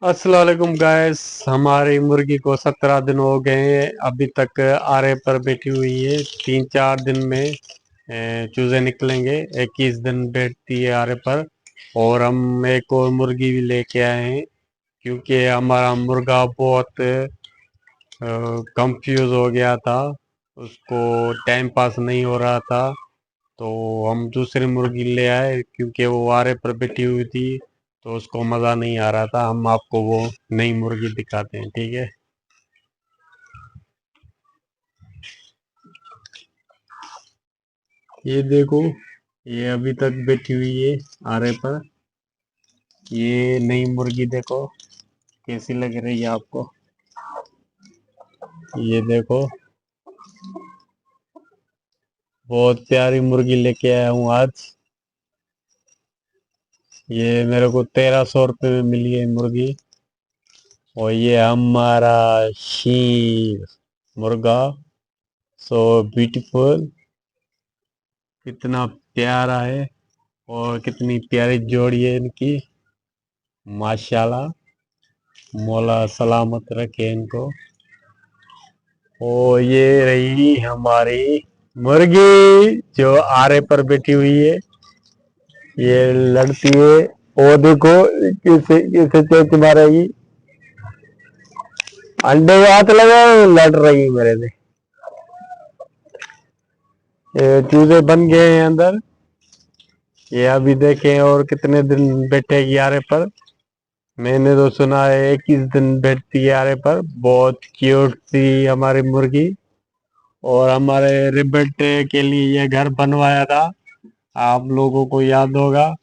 अस्सलाम वालेकुम गाइस। हमारी मुर्गी को 17 दिन हो गए हैं, अभी तक आरे पर बैठी हुई है। 3-4 दिन में चूजे निकलेंगे। 21 दिन बैठती है आरे पर। और हम एक और मुर्गी भी लेके आए हैं, क्योंकि हमारा मुर्गा बहुत कंफ्यूज हो गया था, उसको टाइम पास नहीं हो रहा था। तो हम दूसरी मुर्गी ले आए, क्योंकि वो आरे पर बैठी हुई थी तो उसको मज़ा नहीं आ रहा था। हम आपको वो नई मुर्गी दिखाते हैं, ठीक है। ये देखो, ये अभी तक बैठी हुई है आरे पर। ये नई मुर्गी देखो कैसी लग रही है आपको। ये देखो, बहुत प्यारी मुर्गी लेके आया हूँ आज। ये मेरे को 1300 रुपये में मिली है मुर्गी। और ये हमारा शीर मुर्गा, सो ब्यूटीफुल, कितना प्यारा है। और कितनी प्यारी जोड़ी है इनकी, माशाल्लाह। मौला सलामत रखे इनको। ओ ये रही हमारी मुर्गी जो आरे पर बैठी हुई है। ये लड़ती है। ओ देखो, किसे किसे चोंच मारेगी। अंडे को हाथ लगा, लड़ रही है मेरे से। ये चूजे बन गए हैं अंदर। ये अभी देखें और कितने दिन बैठेगी आरे पर। मैंने तो सुना है 21 दिन बैठती है आरे पर। बहुत क्यूट थी हमारी मुर्गी। और हमारे रिबेट के लिए ये घर बनवाया था, आप लोगों को याद होगा।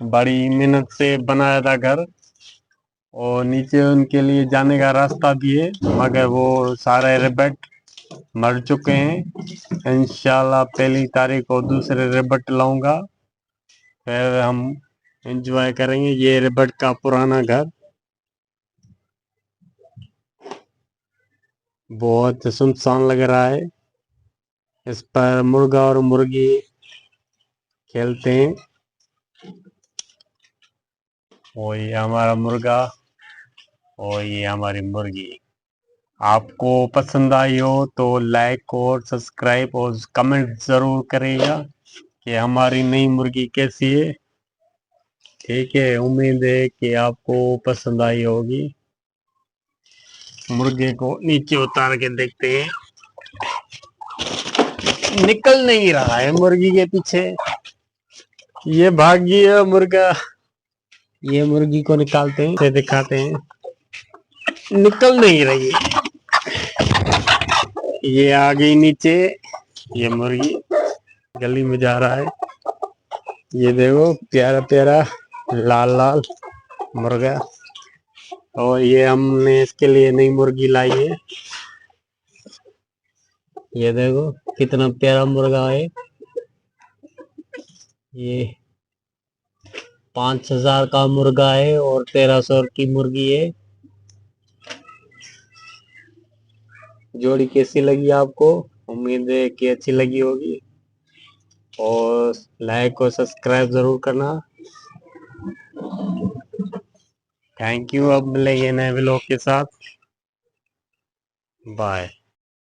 बड़ी मेहनत से बनाया था घर। और नीचे उनके लिए जाने का रास्ता भी है, मगर वो सारे रिबेट मर चुके हैं। इंशाल्लाह पहली तारीख को दूसरे रिबेट लाऊंगा, फिर हम एंजॉय करेंगे। ये रिबेट का पुराना घर बहुत सुनसान लग रहा है। इस पर मुर्गा और मुर्गी खेलते हैं। और ये हमारा मुर्गा और ये हमारी मुर्गी। आपको पसंद आई हो तो लाइक और सब्सक्राइब और कमेंट ज़रूर करिएगा कि हमारी नई मुर्गी कैसी है। ठीक है, उम्मीद है कि आपको पसंद आई होगी। मुर्गे को नीचे उतार के देखते हैं। निकल नहीं रहा है मुर्गी के पीछे। ये भाग गया मुर्गा। ये मुर्गी को निकालते हैं, इसे दिखाते हैं। निकल नहीं रही है। ये आ गई नीचे। ये मुर्गी गली में जा रहा है। ये देखो, प्यारा प्यारा लाल लाल मुर्गा। और ये हमने इसके लिए नई मुर्गी लाई है। ये देखो कितना प्यारा मुर्गा है। ये 5,000 का मुर्गा है और 1300 की मुर्गी है। जोड़ी कैसी लगी आपको? उम्मीद है कि अच्छी लगी होगी। और लाइक और सब्सक्राइब जरूर करना। Thank you. अब मिलेंगे नए व्लॉग के साथ। बाय।